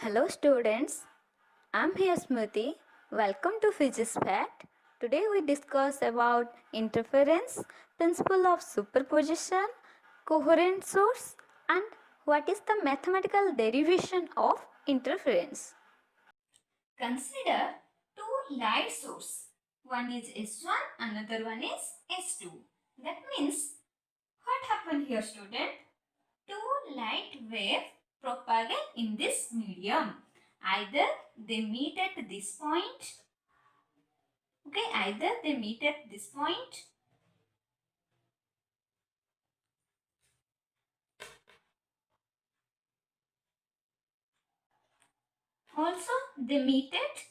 Hello students, I'm here Smriti. Welcome to Physics Fact. Today we discuss about interference, principle of superposition, coherent source and what is the mathematical derivation of interference. Consider two light sources. One is S1, another one is S2. That means what happened here student? Two light waves propagate in this medium. Either they meet at this point. Okay, either they meet at this point. Also, they meet at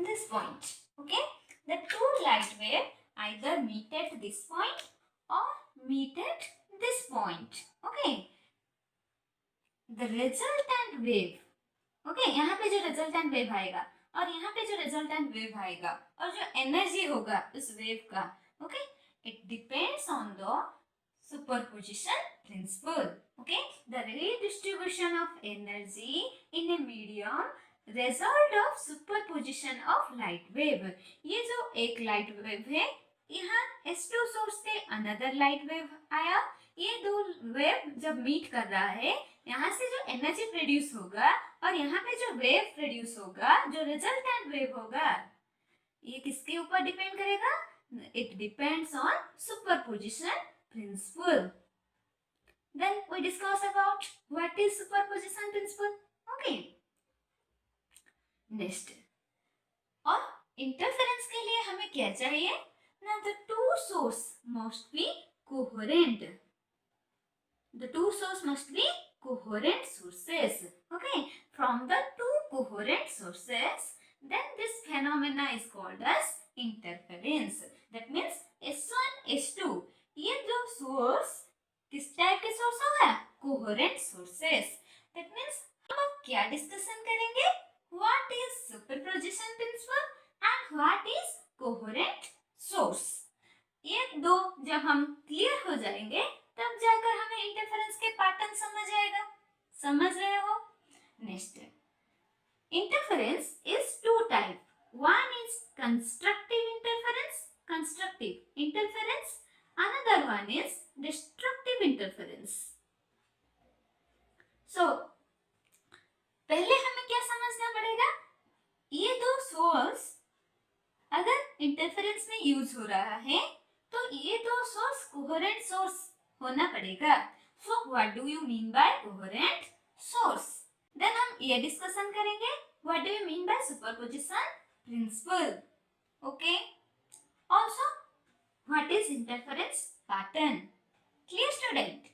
this point. Okay, the two light waves either meet at this point or meet at this point. Okay, the resultant wave. Okay यहाँ पे जो resultant wave आएगा और यहाँ पे जो resultant wave आएगा और जो एनर्जी होगा उस वेव का okay it depends on the superposition principle. Okay, the redistribution of energy in a medium result of superposition of light wave. ये जो एक light wave है यहाँ S2 सोर्स से another light wave आया. ये दो वेव जब मीट कर रहा है यहाँ से जो एनर्जी प्रोड्यूस होगा और यहाँ पे जो वेव प्रोड्यूस होगा जो रिजल्टेंट वेव होगा ये किसके ऊपर डिपेंड करेगा? It depends on superposition principle. Then we discuss about what is superposition principle. Okay. Next. और interference के लिए हमें क्या चाहिए? Now the two source must be coherent. The two source must be coherent sources. Okay. From the two coherent sources, then this phenomena is called as interference. That means S1, S2. ये जो source किस type के source होगा? Coherent sources. That means हम अब क्या discussion करेंगे? What is superposition principle and what is coherent source. ये दो जब हम क्लियर हो जाएंगे तब जाकर हमें इंटरफेरेंस के पैटर्न समझ आएगा. समझ रहे हो? Next, interference is two type. One is constructive interference. Constructive interference. Another one is destructive interference. So, पहले हमें क्या समझना पड़ेगा? ये दो सोर्स अगर इंटरफेरेंस में यूज हो रहा है तो ये दो सोर्स कोहेरेंट सोर्स होना पड़ेगा. So, what do you mean by coherent source? Then हम ये डिस्कशन करेंगे. What do you mean by superposition principle? Okay. Also, what is interference pattern? Clear student?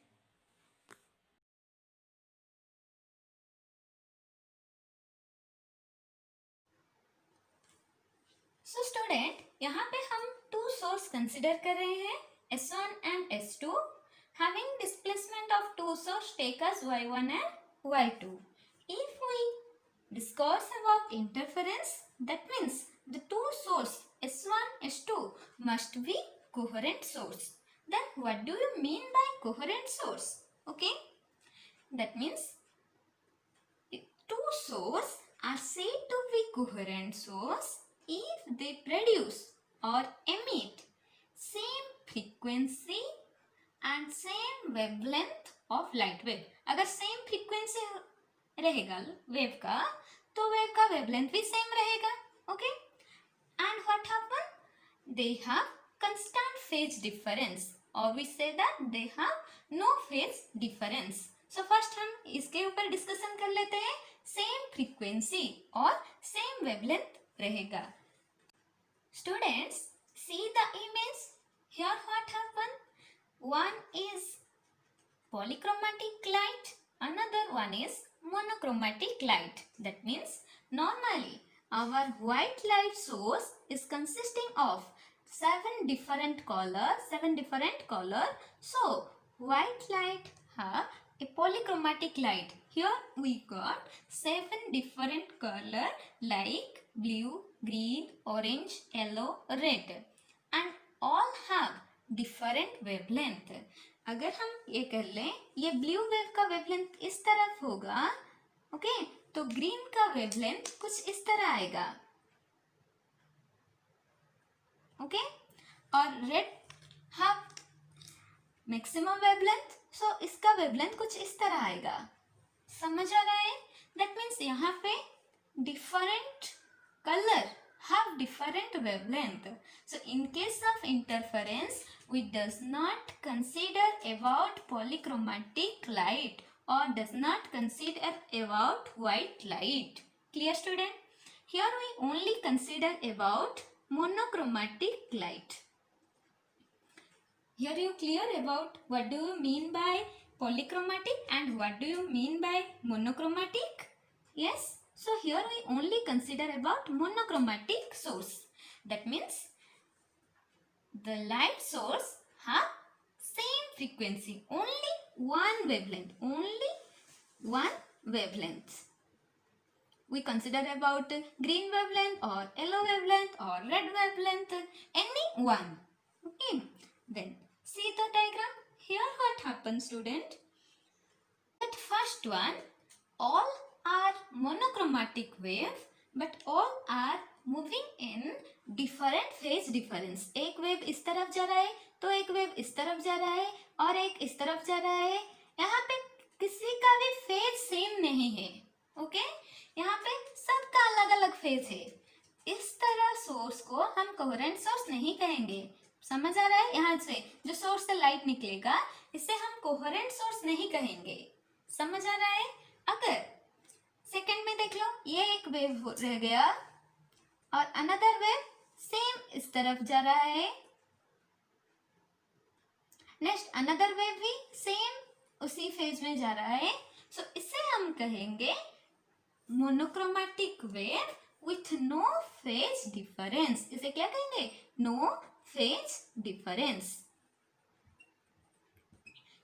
So student, यहाँ पे हम two source consider कर रहे हैं S1 and S2. Having displacement of two source take us Y1 and Y2. If we discuss about interference, that means the two source S1, S2 must be coherent source. Then what do you mean by coherent source? Okay, that means two source are said to be coherent source if they produce or emit same frequency and same wavelength of light wave. अगर same frequency रहेगा wave का तो wave का wavelength भी same रहेगा. Okay, and what happen? They have constant phase difference or we say that they have no phase difference. So first हम इसके ऊपर डिस्कशन कर लेते हैं. सेम फ्रीक्वेंसी और सेम वेवलेंथ रहेगा. Students, see the image. Here what happen? One is polychromatic light, another one is monochromatic light. That means normally our white light source is consisting of seven different color. So white light have a polychromatic light. Here we got 7 different color like blue, green, orange, yellow, red and all have different wavelength. अगर हम ये कर लें, ये blue wave का wavelength इस तरफ होगा, ओके, तो ग्रीन का वेवलेंथ कुछ इस तरह आएगा, ओके, और रेड हैव मैक्सिमम वेवलेंथ, सो इसका वेवलेंथ कुछ इस तरह आएगा. समझ आ रहा है? दैट मीन्स यहाँ पे different colour have different wavelength. So in case of interference, we does not consider about polychromatic light or does not consider about white light. Clear student? Here we only consider about monochromatic light. Here you clear about what do you mean by polychromatic and what do you mean by monochromatic? Yes. So here we only consider about monochromatic source. That means the light source have same frequency, only one wavelength, only one wavelength. We consider about green wavelength or yellow wavelength or red wavelength, any one. Okay. Then see the diagram. Here what happens, student? That first one, all are monochromatic wave but all are moving in different phase difference. एक wave इस तरफ जा रहा है तो एक wave इस तरफ जा रहा है और एक इस तरफ जा रहा है. यहाँ पे किसी का भी फेज सेम नहीं है, ओके, यहाँ पे सबका अलग अलग फेज है. इस तरह सोर्स को हम कोहेरेंट सोर्स नहीं कहेंगे. समझ आ रहा है? यहाँ से जो सोर्स से लाइट निकलेगा इसे हम कोहेरेंट सोर्स नहीं कहेंगे. समझ आ रहा है? अगर सेकंड में देख लो, ये एक वेव रह गया और अनदर वेव सेम इस तरफ जा रहा है. नेक्स्ट अनदर वेव भी सेम उसी फेज में जा रहा है. सो इसे हम कहेंगे monochromatic wave with no phase difference. इसे क्या कहेंगे? No phase difference.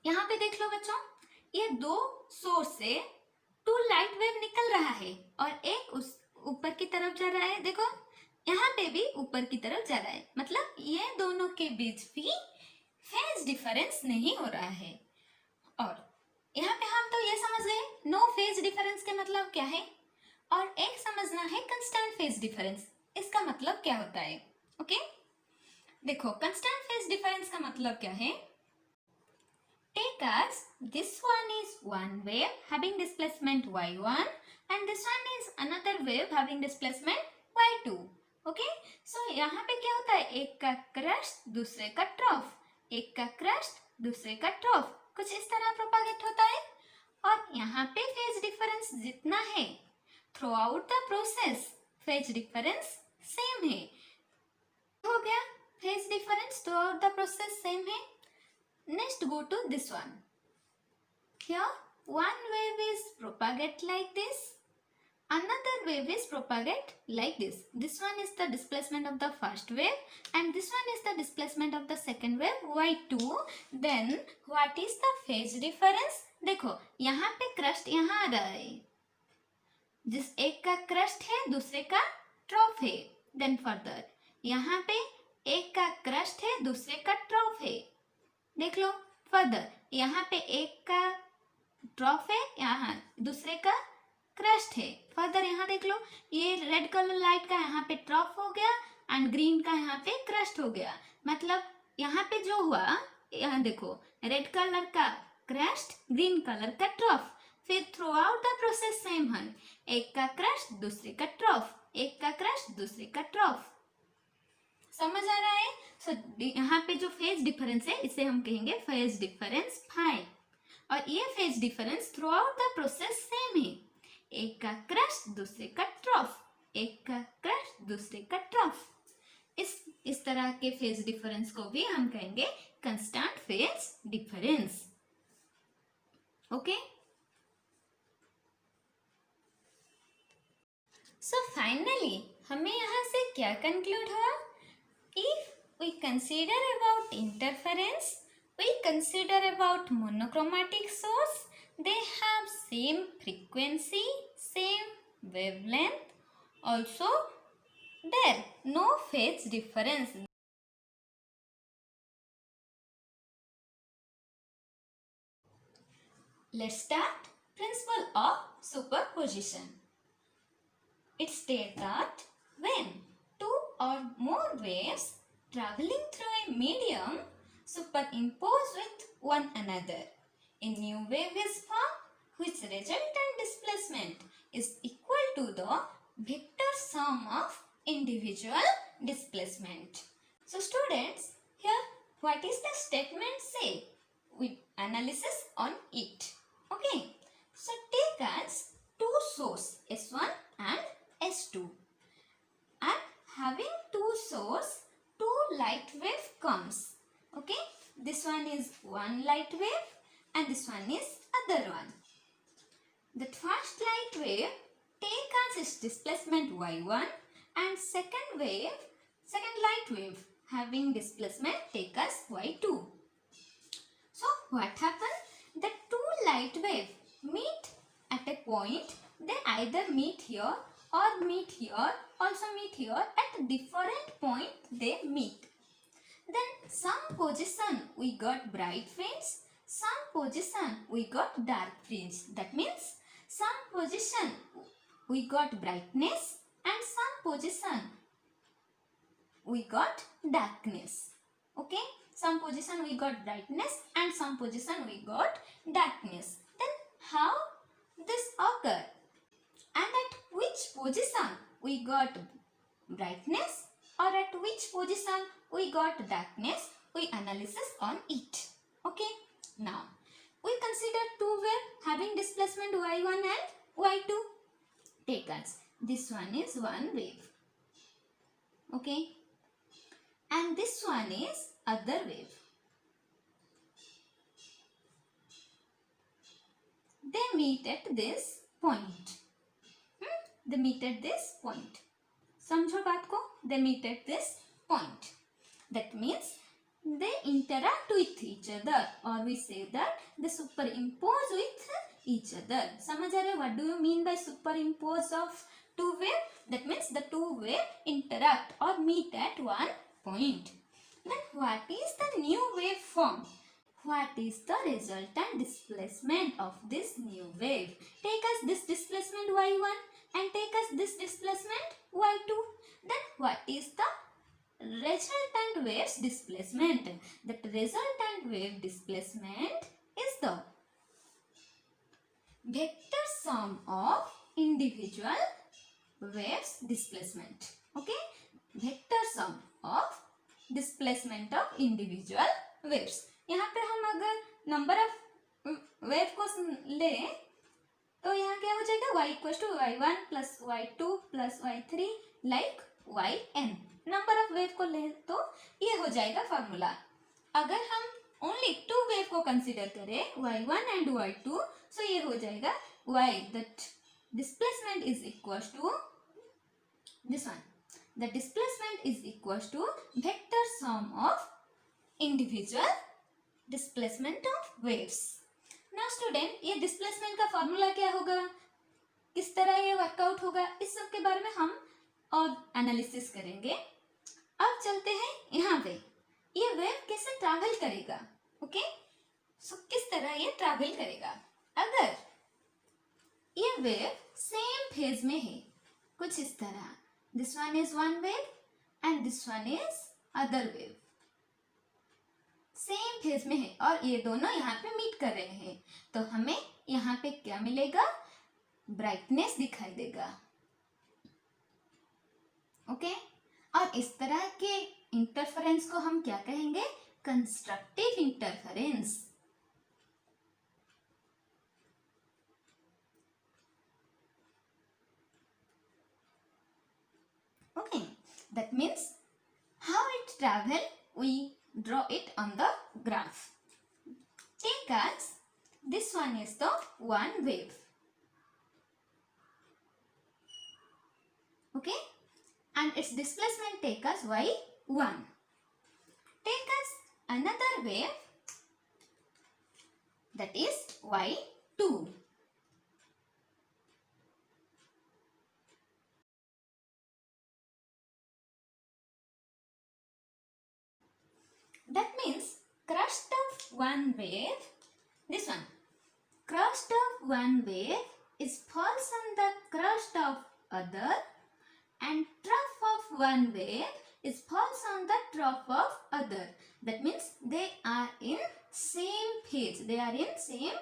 यहाँ पे देख लो बच्चों, ये दो सोर्स से टू लाइट वेव निकल रहा है और एक उस ऊपर की तरफ जा रहा है. देखो यहाँ पे भी ऊपर की तरफ जा रहा है, मतलब ये दोनों के बीच भी फेज डिफरेंस नहीं हो रहा है. और यहाँ पे हम तो ये समझ गए नो फेज डिफरेंस के मतलब क्या है, और एक समझना है कंस्टेंट फेज डिफरेंस. इसका मतलब क्या होता है? ओके, देखो कंस्टेंट फेज डिफरेंस का मतलब क्या है. Take as this one is one wave having displacement y1 and this one is another wave having displacement y2. Okay? So यहाँ पे क्या होता है? एक का क्रस्ट दूसरे का ट्रॉफ, एक का क्रस्ट दूसरे का ट्रॉफ, कुछ इस तरह प्रोपागेट होता है. और यहाँ पे फेज डिफरेंस जितना है through out the process phase difference same है. हो गया phase difference throughout the process same है. Next go to this one. Here one wave is propagate like this, another wave is propagate like this. This one is the displacement of the first wave and this one is the displacement of the second wave y2. Then what is the phase difference? देखो यहाँ पे crust यहाँ आ रहा है, जिस एक का crust है दूसरे का ट्रॉफ है. Then further यहाँ पे एक का क्रस्ट है दूसरे का ट्रॉफ है. देख लो फर्दर यहाँ पे एक का ट्रॉफ है, यहाँ दूसरे का क्रस्ट है. फर्दर यहाँ देख लो, ये रेड कलर लाइट का यहाँ पे ट्रॉफ हो गया एंड ग्रीन का यहाँ पे क्रस्ट हो गया. मतलब यहाँ पे जो हुआ, यहाँ देखो रेड कलर का क्रस्ट, ग्रीन कलर का ट्रॉफ. फिर through out the process same है, एक का क्रस्ट दूसरे का ट्रॉफ, एक का क्रस्ट दूसरे का ट्रॉफ. समझ आ रहा है? सो यहाँ पे जो फेज डिफरेंस है इसे हम कहेंगे फेज डिफरेंस फाई. और ये phase difference throughout the process same है, एक का क्रस्ट दूसरे का ट्रॉफ, एक का क्रस्ट दूसरे का ट्रॉफ. इस तरह के फेज डिफरेंस को भी हम कहेंगे constant phase difference. Okay, so finally हमें यहाँ से क्या कंक्लूड हुआ? If we consider about interference, we consider about monochromatic source, they have same frequency, same wavelength. Also, there no phase difference. Let's start principle of superposition. It states that when two or more waves traveling through a medium superimpose with one another, a new wave is formed which resultant displacement is equal to the vector sum of individual displacement. So students, here what is the statement say? With analysis on it. Okay. So take as two source S1 and S2, and having two source, two light wave comes. Okay, this one is one light wave and this one is other one. The first light wave take as its displacement y1, and second light wave having displacement take as y2. So what happened? The two light wave meet at a point. They either meet here or meet here, also meet here. At different point they meet. Then some position we got bright fringe, some position we got dark fringe. That means some position we got brightness and some position we got darkness. Okay, some position we got brightness and some position we got darkness. Then how this occur, and at which position we got brightness or at which position we got darkness, we analysis on it. Okay, now we consider two wave having displacement y1 and y2. Take as this one is one wave. Okay, and this one is other wave. They meet at this point. They meet at this point. समझो बात को? They meet at this point. That means they interact with each other, or we say that they superimpose with each other. समझ आ रहे? What do you mean by superimpose of two wave? That means the two wave interact or meet at one point. Then what is the new wave form? What is the resultant displacement of this new wave? Take us this displacement y1 and take us this displacement y2. Then what is the resultant wave's displacement? That resultant wave displacement is the vector sum of individual waves displacement. Okay, vector sum of displacement of individual waves. यहाँ पे हम अगर number of wave को ले तो यहाँ क्या हो जाएगा y equal to y1 plus y2 plus y3 like yn. Number of wave को ले तो ये हो जाएगा फॉर्मूला. अगर हम ओनली टू वेव को कंसीडर करें y1 एंड y2, सो ये हो जाएगा y that displacement is equal to this one. The displacement is equal to vector sum of individual displacement of waves. Now student, ये displacement का formula क्या होगा, किस तरह ये वर्कआउट होगा, इस सब के बारे में हम और एनालिसिस करेंगे. अब चलते हैं यहाँ पे, ये वेव कैसे ट्रैवल करेगा. ओके, सो किस तरह ये ट्रैवल करेगा. अगर ये वेव सेम फेज में है, कुछ इस तरह, this one is one wave and this one is other wave, same phase में है और ये दोनों यहाँ पे मीट कर रहे हैं, तो हमें यहाँ पे क्या मिलेगा, ब्राइटनेस दिखाई देगा. ओके, और इस तरह के इंटरफेरेंस को हम क्या कहेंगे, constructive interference. Okay, that means how it travel, we draw it on the graph. Take as this one is the one wave. Okay, and its displacement take as y1. Take as another wave, that is y2. 2. That means crust of one wave, this one, crust of one wave is falls on the crust of other, and trough of one wave is falls on the trough of other. That means they are in same phase. They are in same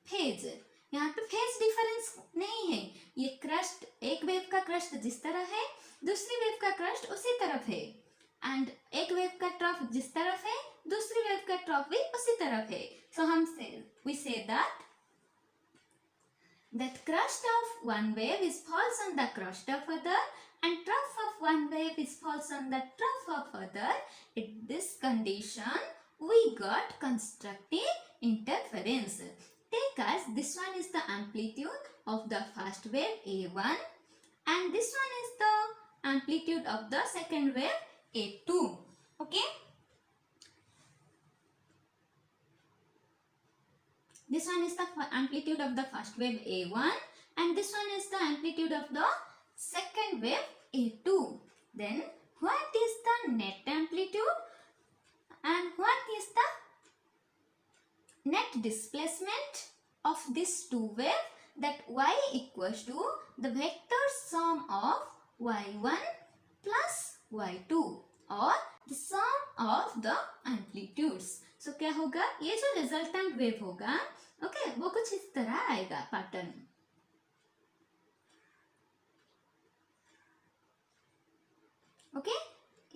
phase. यहाँ पे phase difference नहीं है. ये crust, एक wave का crust जिस तरह है, दूसरी वेव का क्रस्ट उसी तरफ है. एंड एक वेव का ट्रफ जिस तरफ है, दूसरी वेव का ट्रफ भी उसी तरफ है. सो हम we say that crust of one wave is falls on the crust of other, and trough of one wave is falls on the trough of other. In this condition, we got constructive interference. Take as this one is the amplitude of the first wave A1, and this one is the amplitude of the second wave A2. Okay. This one is the amplitude of the first wave A1, and this one is the amplitude of the second wave A2. Then what is the net amplitude and what is the net displacement of these two waves? That y equals to the vector sum of y1 plus y2 or the sum of the amplitudes. So क्या होगा, ये जो resultant wave होगा, okay, वो कुछ इस तरह आएगा पैटर्न. ओके,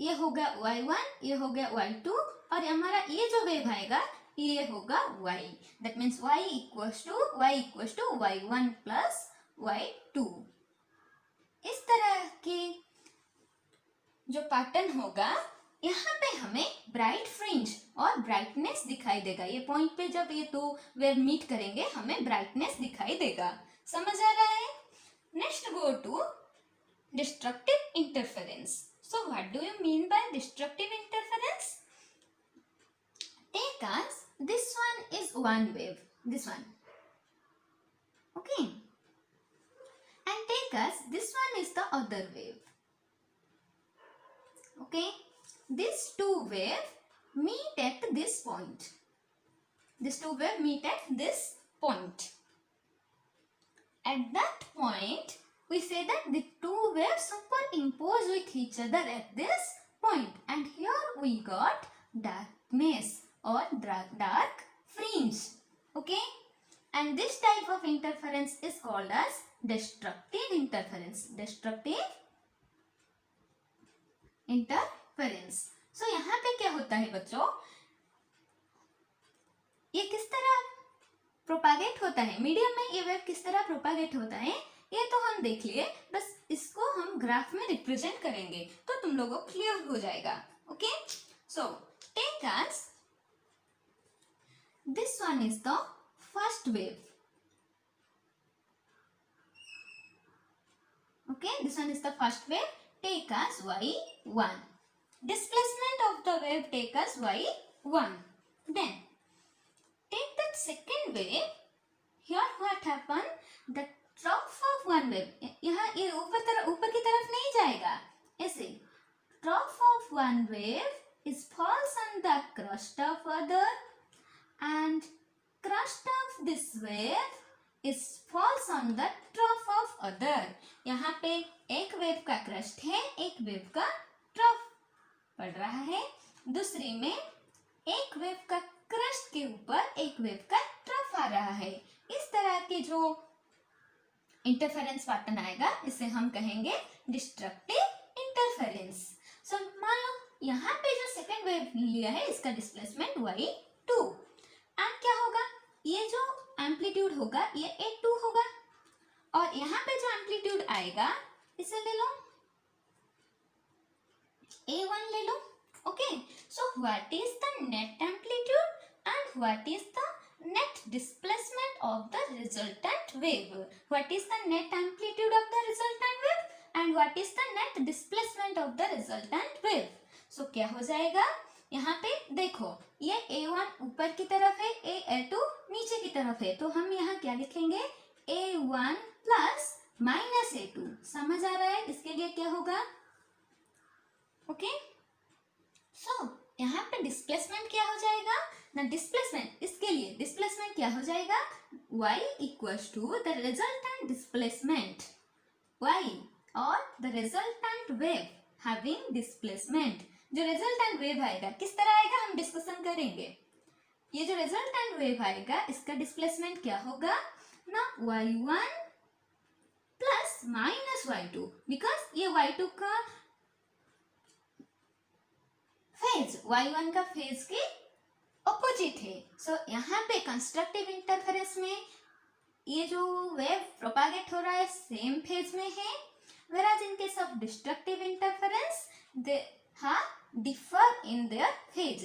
ये होगा y1, ये होगा y2, और हमारा ये जो वेव आएगा ये होगा y. That means y equals to y1 plus y2. इस तरह के जो पैटर्न होगा, यहाँ पे हमें ब्राइट फ्रिंज और ब्राइटनेस दिखाई देगा. ये पॉइंट पे जब ये दो वेव मीट करेंगे हमें ब्राइटनेस दिखाई देगा. समझ आ रहा है? Next go to destructive interference. So what do you mean by destructive interference? Take us this one is one wave, this one, okay, and take us this one is the other wave. Okay, these two waves meet at this point. These two waves meet at this point. At that point, we say that the two waves superimpose with each other at this point, and here we got darkness or dark fringe. Okay, and this type of interference is called as destructive interference. Destructive interference. So यहाँ पे क्या होता है बच्चों, ये किस तरह propagate होता है, मीडियम में ये वेव किस तरह प्रोपागेट होता है ये तो हम देख लिए. बस इसको हम ग्राफ में रिप्रेजेंट करेंगे तो तुम लोगों को क्लियर हो जाएगा. Okay, so take us this one is the first wave. Okay, this one is the first wave. Take as y1. Displacement of the wave take as y1. Then take that second wave. Here what happened? The trough of one wave. यहाँ ये ऊपर की तरफ नहीं जाएगा. ऐसे trough of one wave is falls on the crust of other, and crust of this wave is falls on the trough of other. यहाँ पे एक वेव का क्रस्ट है, एक वेव का ट्रफ पड़ रहा है. दूसरी में एक वेव का क्रस्ट के ऊपर एक वेव का ट्रफ आ रहा है. इस तरह के जो इंटरफेरेंस पैटर्न आएगा इसे हम कहेंगे डिस्ट्रक्टिव इंटरफेरेंस. सो मान लो यहाँ पे जो सेकेंड वेव लिया है इसका डिस्प्लेसमेंट y2, एंड क्या होगा, ये जो एम्पलीट्यूड होगा ये A2 होगा, और यहाँ पे जो एम्पलीट्यूड आएगा इसे ले लो, A1 ले लो. Okay, so what is the net amplitude and what is the net displacement of the resultant wave? What is the net amplitude of the resultant wave and what is the net displacement of the resultant wave? So क्या हो जाएगा, यहाँ पे देखो ये A1 ऊपर की तरफ है, A2 नीचे की तरफ है, तो हम यहाँ क्या लिखेंगे A1 प्लस माइनस A2। समझ आ रहा है? इसके लिए क्या होगा? ओके सो यहाँ पे डिस्प्लेसमेंट क्या हो जाएगा ना, डिस्प्लेसमेंट इसके लिए डिस्प्लेसमेंट क्या हो जाएगा y equals to the resultant displacement y और the resultant wave having displacement. जो रिजल्टेंट वेव आएगा किस तरह आएगा हम डिस्कशन करेंगे। ये जो रिजल्टेंट वेव आएगा इसका डिस्प्लेसमेंट क्या होगा ना y1 plus minus y2, because ये y2 का फेज y1 का फेज के ऑपोजिट है। सो यहाँ पे कंस्ट्रक्टिव इंटरफेरेंस में ये जो वेव प्रोपागेट हो रहा है सेम फेज में है, whereas in case of destructive interference they differ in their phase,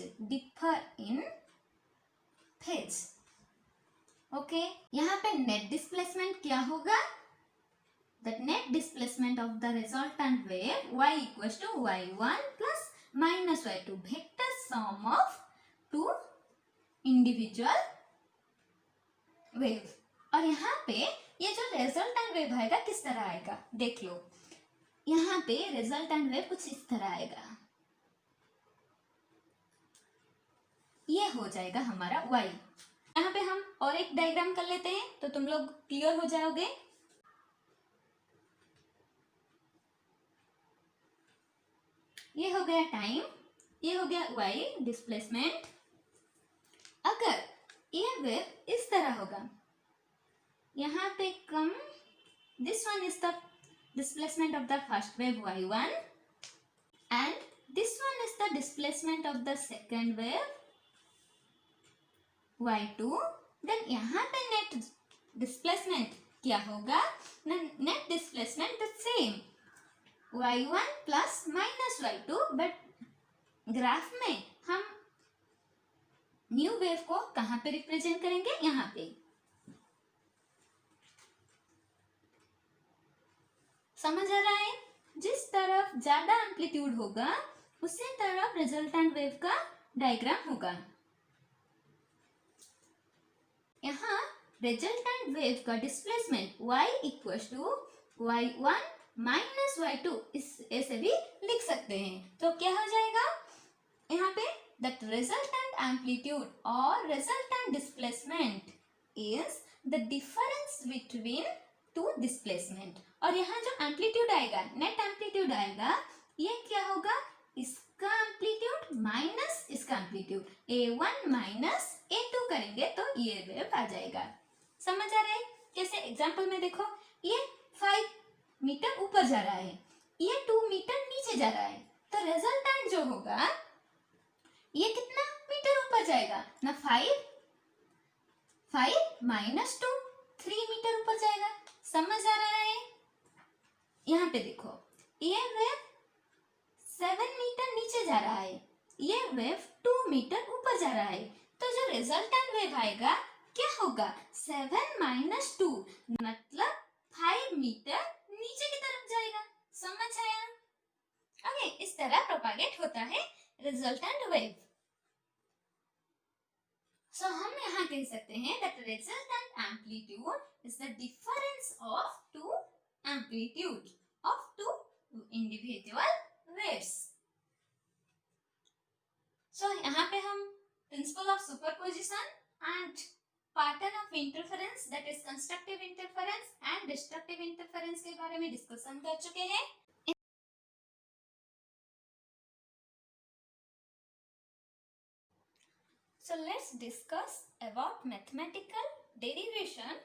okay यहाँ पे नेट डिस्प्लेसमेंट क्या होगा, the net displacement of the resultant wave y equals to y1 plus minus y2, vector sum of two individual wave। और यहाँ पे ये जो resultant wave आएगा किस तरह आएगा देख लो, यहाँ पे रिजल्टेंट वेव कुछ इस तरह आएगा, ये हो जाएगा हमारा y। यहाँ पे हम और एक डायग्राम कर लेते हैं तो तुम लोग क्लियर हो जाओगे। ये हो गया टाइम, ये हो गया y डिस्प्लेसमेंट। अगर ये वेव इस तरह होगा, यहाँ पे कम, this one is the displacement of the first wave y1 and this one is the displacement of the second wave y2, then यहाँ पे net displacement क्या होगा, net displacement the same y1 plus minus y2, but graph में हम new wave को कहाँ पे represent करेंगे, यहाँ पे। समझ आ रहा है? जिस तरफ ज्यादा एम्पलीट्यूड होगा उसी तरफ रिजल्टेंट वेव का डायग्राम होगा। यहाँ रिजल्टेंट वेव का displacement y equals to y1 minus y2 ऐसे भी लिख सकते हैं। तो क्या हो जाएगा यहाँ पे, दैट रिजल्टेंट एम्पलीट्यूड और resultant displacement is the difference between two displacement. और यहाँ जो एम्पलीट्यूड आएगा, नेट एम्पलीट्यूड आएगा, ये क्या होगा, इसका एम्पलीट्यूड माइनस इसका एम्पलीट्यूड, A1 माइनस A2 करेंगे तो ये वेव आ जाएगा। समझ आ रहा है कैसे? एग्जांपल में देखो, ये 5 मीटर ऊपर जा रहा है, ये 2 मीटर नीचे जा रहा है, तो रिजल्टेंट जो होगा ये कितना मीटर ऊपर जाएगा ना, 5 माइनस 2 3 मीटर ऊपर जाएगा। समझ आ रहा है? यहाँ पे देखो, ये वेव 7 मीटर नीचे जा रहा है, ये वेव 2 मीटर ऊपर जा रहा है, तो जो रिजल्टेंट वेव आएगा क्या होगा, 7 माइनस 2 मतलब 5 मीटर नीचे की तरफ जाएगा। समझ आया? ओके, इस तरह प्रोपागेट होता है रिजल्टेंट वेव। सो हम यहाँ कह सकते हैं that resultant amplitude is the difference of two amplitude of two individual waves। So यहाँ पे हम principle of superposition and pattern of interference, that is constructive interference and destructive interference के बारे में डिस्कशन कर चुके हैं। So let's discuss about mathematical derivation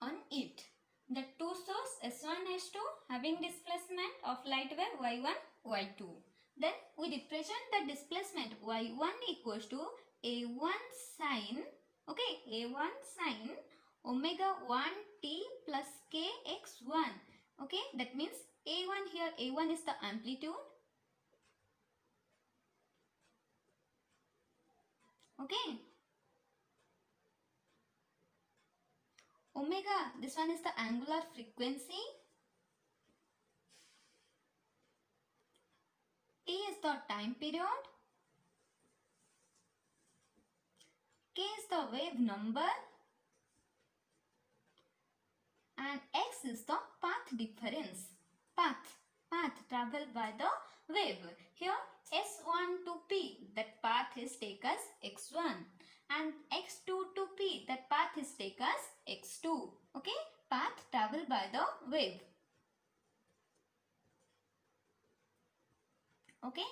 on it. The two source S1 S2 having displacement of light wave y1 y2. Then we represent the displacement y1 equals to a1 sin, okay, a1 sin omega 1 t plus k x1. Okay, that means a1 here, a1 is the amplitude. Okay, omega, this one is the angular frequency, t is the time period, k is the wave number and x is the path difference. Path traveled by the wave. Here S1 to P, that path is take as x1, and x2 to P, that path is take as x2. Okay, path traveled by the wave. Okay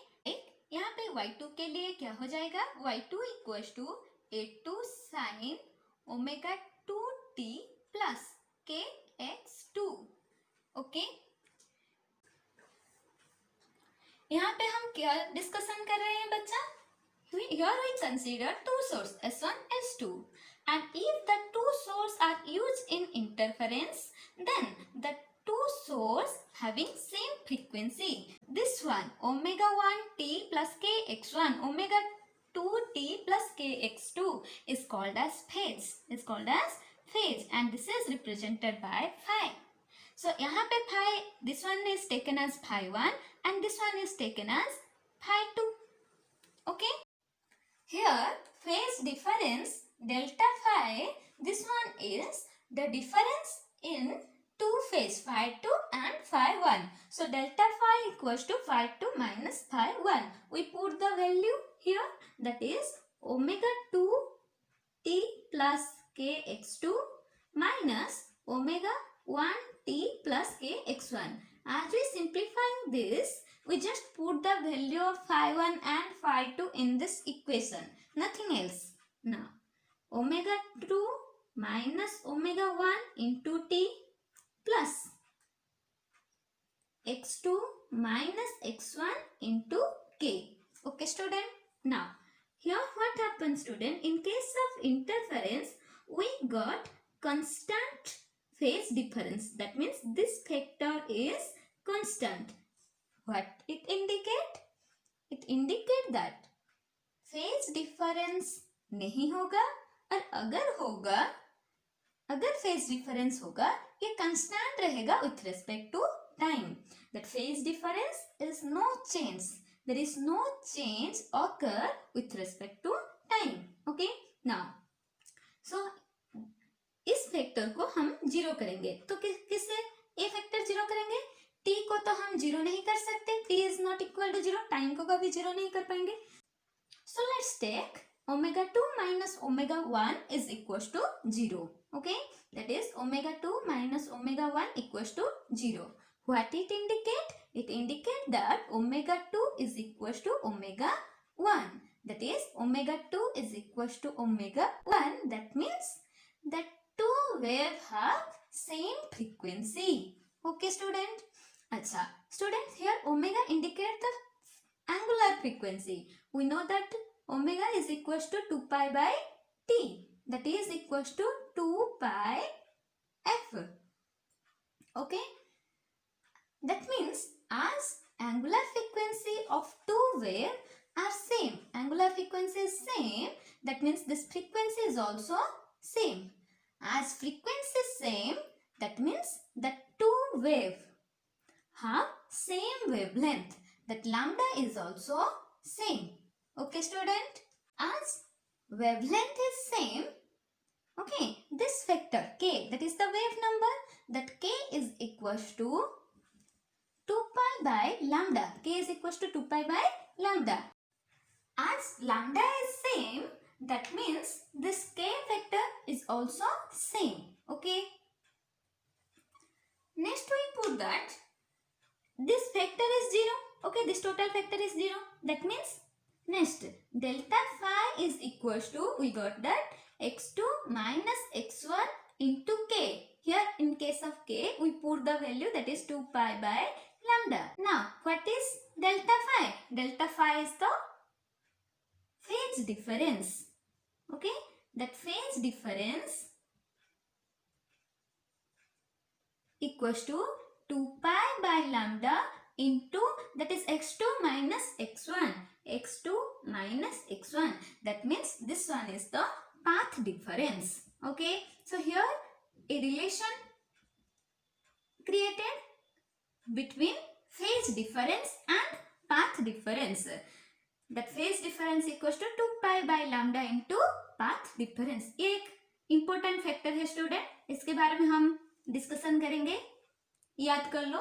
यहाँ पे y2 के लिए क्या हो जाएगा, y2 equals to a2 sine omega 2t plus kx2. Okay, यहाँ पे हम क्या डिस्कशन कर रहे हैं बच्चा? Here we consider two sources S1, S2, and if the two sources are used in interference, then the two sources having same frequency. This one omega 1t plus kx1, omega 2t plus kx2 is called as phase. And this is represented by phi. So यहाँ पे phi, this one is taken as phi 1 and this one is taken as phi 2. Okay. Here phase difference delta phi, this one is the difference in two phase phi 2 and phi 1. So delta phi equals to phi 2 minus phi 1. We put the value here, that is omega 2t plus kx2 minus omega 1t plus kx1. As we simplify this, we just put the value of phi 1 and phi 2 in this equation, nothing else. Now omega 2 minus omega 1 into t plus x2 minus x1 into k. Okay student. Now here what happens student, in case of interference we got constant phase difference, that means this factor is constant. What it indicate? It indicate that phase difference नहीं होगा, और अगर होगा, अगर phase difference होगा, ये constant रहेगा with respect to time. That phase difference is no change. There is no change occur with respect to time. Okay. Now, so इस फैक्टर को हम जीरो करेंगे, तो किससे ए फैक्टर जीरो करेंगे? t को तो हम जीरो नहीं कर सकते, t is not equal to zero, time को कभी जीरो नहीं कर पाएंगे. So let's take omega 2 minus omega 1 is equals to 0. Okay, that is omega 2 minus omega 1 equals to 0. What it indicate? It indicate that omega 2 is equals to omega 1. That is omega 2 is equals to omega 1. That means that two waves have same frequency. Okay student. Acha students, here omega indicate the angular frequency. We know that omega is equals to 2 pi by t, that is equals to 2 pi f. Okay, that means as angular frequency of two waves are same, angular frequency is same, that means this frequency is also same. As frequency is same, that means that two waves have same wavelength, that lambda is also same. Okay student, as wavelength is same, okay, this factor k, that is the wave number, that k is equals to 2 pi by lambda. K is equals to 2 pi by lambda. As lambda is same, that means this k factor is also same. Okay. Next we put that this factor is 0. Okay, this total factor is 0. That means next delta phi is equals to, we got that x2 minus x1 into k. Here in case of k we put the value, that is 2 pi by lambda. Now what is delta phi? Delta phi is the phase difference. Okay, that phase difference equals to 2 pi by lambda into, that is x2 minus x1. x2 minus x1. That means this one is the path difference. Okay, so here a relation created between phase difference and path difference. That phase difference equals to 2 pi by lambda into path difference. ये एक important factor है student, इसके बारे में हम discussion करेंगे, याद कर लो।